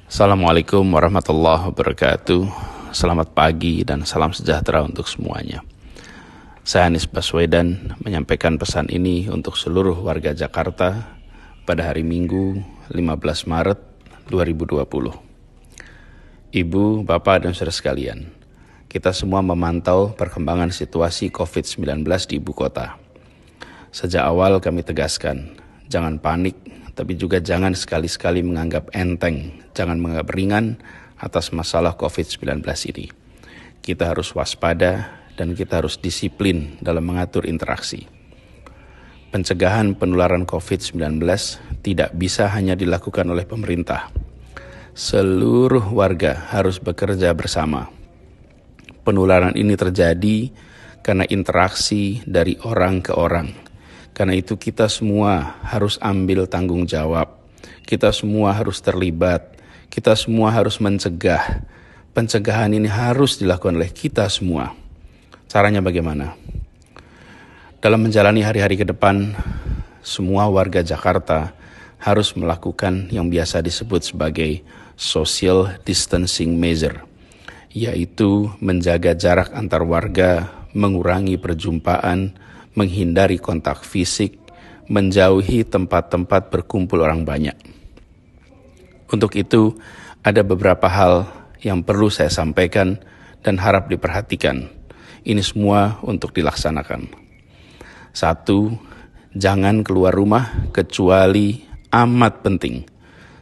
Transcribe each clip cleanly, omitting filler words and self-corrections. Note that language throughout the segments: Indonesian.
Assalamualaikum warahmatullahi wabarakatuh. Selamat pagi dan salam sejahtera untuk semuanya. Saya Anies Baswedan menyampaikan pesan ini untuk seluruh warga Jakarta pada hari Minggu 15 Maret 2020. Ibu, Bapak, dan saudara sekalian, kita semua memantau perkembangan situasi COVID-19 di ibu kota. Sejak awal kami tegaskan, jangan panik, tapi juga jangan sekali-sekali menganggap enteng, jangan menganggap ringan atas masalah COVID-19 ini. Kita harus waspada dan kita harus disiplin dalam mengatur interaksi. Pencegahan penularan COVID-19 tidak bisa hanya dilakukan oleh pemerintah. Seluruh warga harus bekerja bersama. Penularan ini terjadi karena interaksi dari orang ke orang. Karena itu kita semua harus ambil tanggung jawab. Kita semua harus terlibat. Kita semua harus mencegah. Pencegahan ini harus dilakukan oleh kita semua. Caranya bagaimana? Dalam menjalani hari-hari ke depan, semua warga Jakarta harus melakukan yang biasa disebut sebagai social distancing measure, yaitu menjaga jarak antar warga, mengurangi perjumpaan, menghindari kontak fisik, menjauhi tempat-tempat berkumpul orang banyak. Untuk itu, ada beberapa hal yang perlu saya sampaikan dan harap diperhatikan. Ini semua untuk dilaksanakan. 1. Jangan keluar rumah kecuali amat penting.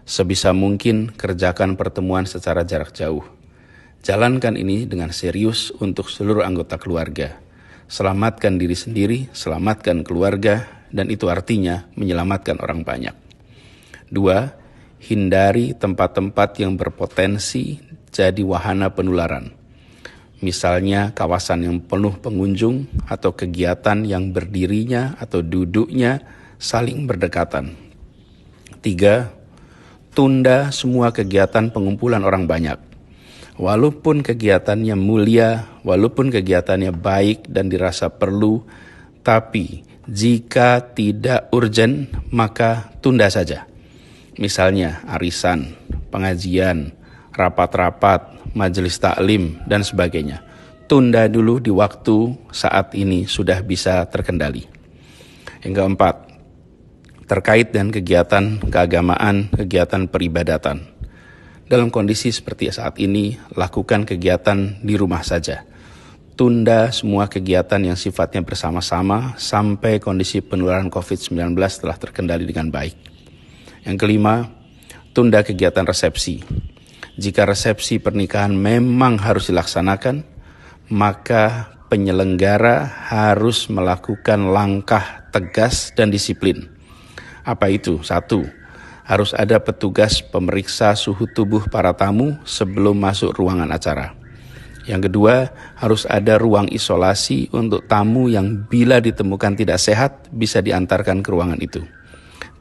Sebisa mungkin kerjakan pertemuan secara jarak jauh. Jalankan ini dengan serius untuk seluruh anggota keluarga. Selamatkan diri sendiri, selamatkan keluarga, dan itu artinya menyelamatkan orang banyak. 2. Hindari tempat-tempat yang berpotensi jadi wahana penularan. Misalnya kawasan yang penuh pengunjung atau kegiatan yang berdirinya atau duduknya saling berdekatan. 3. Tunda semua kegiatan pengumpulan orang banyak. Walaupun kegiatannya mulia, walaupun kegiatannya baik dan dirasa perlu, tapi jika tidak urgent, maka tunda saja. Misalnya arisan, pengajian, rapat-rapat, majelis taklim, dan sebagainya. Tunda dulu di waktu saat ini sudah bisa terkendali. Yang keempat, terkait dengan kegiatan keagamaan, kegiatan peribadatan. Dalam kondisi seperti saat ini, lakukan kegiatan di rumah saja. Tunda semua kegiatan yang sifatnya bersama-sama sampai kondisi penularan COVID-19 telah terkendali dengan baik. Yang kelima, tunda kegiatan resepsi. Jika resepsi pernikahan memang harus dilaksanakan, maka penyelenggara harus melakukan langkah tegas dan disiplin. Apa itu? 1. Harus ada petugas pemeriksa suhu tubuh para tamu sebelum masuk ruangan acara. Yang kedua, harus ada ruang isolasi untuk tamu yang bila ditemukan tidak sehat bisa diantarkan ke ruangan itu.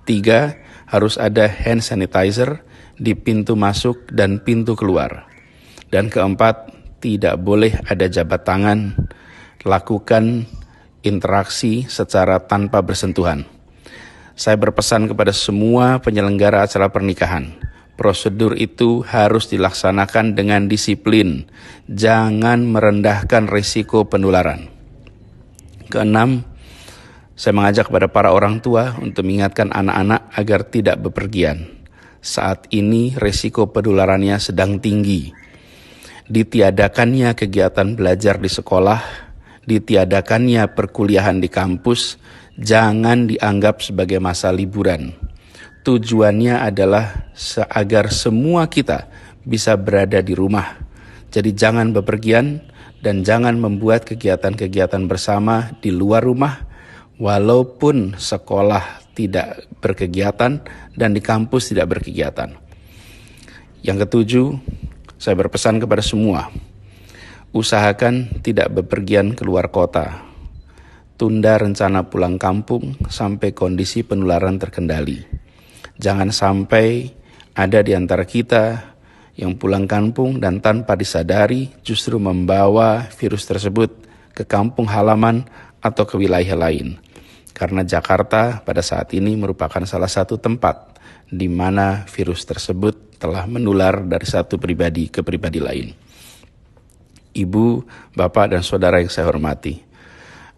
3, harus ada hand sanitizer di pintu masuk dan pintu keluar. Dan keempat, tidak boleh ada jabat tangan, lakukan interaksi secara tanpa bersentuhan. Saya berpesan kepada semua penyelenggara acara pernikahan, prosedur itu harus dilaksanakan dengan disiplin, jangan merendahkan risiko penularan. Keenam, saya mengajak kepada para orang tua untuk mengingatkan anak-anak agar tidak bepergian. Saat ini risiko penularannya sedang tinggi. Ditiadakannya kegiatan belajar di sekolah, ditiadakannya perkuliahan di kampus, jangan dianggap sebagai masa liburan. Tujuannya adalah agar semua kita bisa berada di rumah. Jadi jangan bepergian dan jangan membuat kegiatan-kegiatan bersama di luar rumah, walaupun sekolah tidak berkegiatan dan di kampus tidak berkegiatan. Yang ketujuh, saya berpesan kepada semua, usahakan tidak bepergian keluar kota. Tunda rencana pulang kampung sampai kondisi penularan terkendali. Jangan sampai ada di antara kita yang pulang kampung dan tanpa disadari justru membawa virus tersebut ke kampung halaman atau ke wilayah lain. Karena Jakarta pada saat ini merupakan salah satu tempat di mana virus tersebut telah menular dari satu pribadi ke pribadi lain. Ibu, bapak, dan saudara yang saya hormati,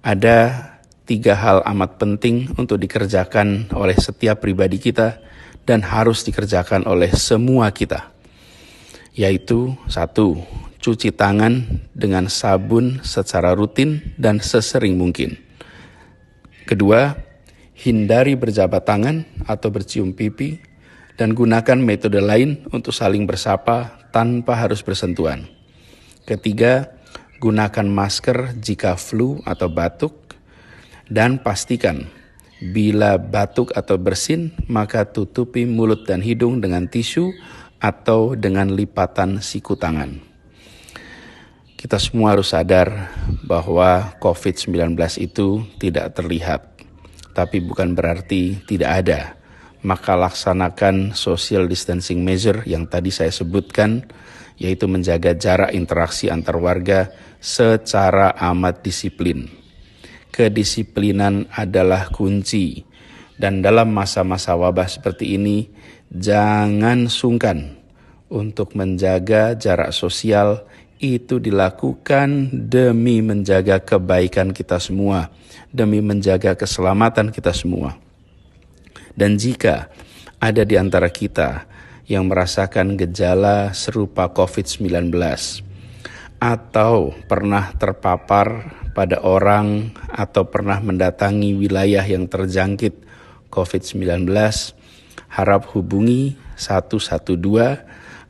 ada 3 hal amat penting untuk dikerjakan oleh setiap pribadi kita dan harus dikerjakan oleh semua kita, yaitu 1. Cuci tangan dengan sabun secara rutin dan sesering mungkin. 2. Hindari berjabat tangan atau bercium pipi dan gunakan metode lain untuk saling bersapa tanpa harus bersentuhan. 3. Gunakan masker jika flu atau batuk dan pastikan bila batuk atau bersin maka tutupi mulut dan hidung dengan tisu atau dengan lipatan siku tangan. Kita semua harus sadar bahwa COVID-19 itu tidak terlihat, tapi bukan berarti tidak ada. Maka laksanakan social distancing measure yang tadi saya sebutkan, yaitu menjaga jarak interaksi antar warga secara amat disiplin. Kedisiplinan adalah kunci, dan dalam masa-masa wabah seperti ini, jangan sungkan untuk menjaga jarak sosial. Itu dilakukan demi menjaga kebaikan kita semua, demi menjaga keselamatan kita semua. Dan jika ada di antara kita yang merasakan gejala serupa COVID-19 atau pernah terpapar pada orang atau pernah mendatangi wilayah yang terjangkit COVID-19, harap hubungi 112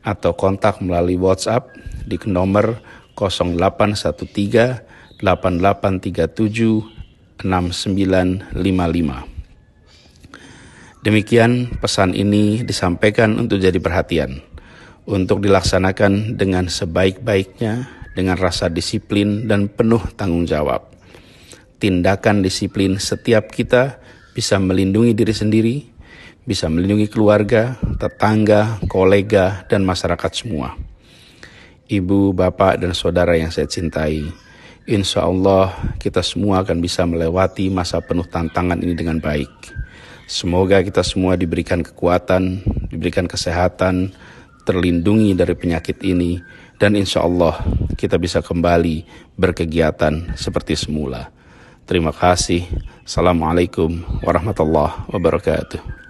atau kontak melalui WhatsApp di nomor 0813 8837 6955. Demikian pesan ini disampaikan untuk jadi perhatian, untuk dilaksanakan dengan sebaik-baiknya, dengan rasa disiplin dan penuh tanggung jawab. Tindakan disiplin setiap kita bisa melindungi diri sendiri, bisa melindungi keluarga, tetangga, kolega, dan masyarakat semua. Ibu, bapak, dan saudara yang saya cintai, insya Allah kita semua akan bisa melewati masa penuh tantangan ini dengan baik. Semoga kita semua diberikan kekuatan, diberikan kesehatan, terlindungi dari penyakit ini, dan insya Allah kita bisa kembali berkegiatan seperti semula. Terima kasih. Assalamualaikum warahmatullahi wabarakatuh.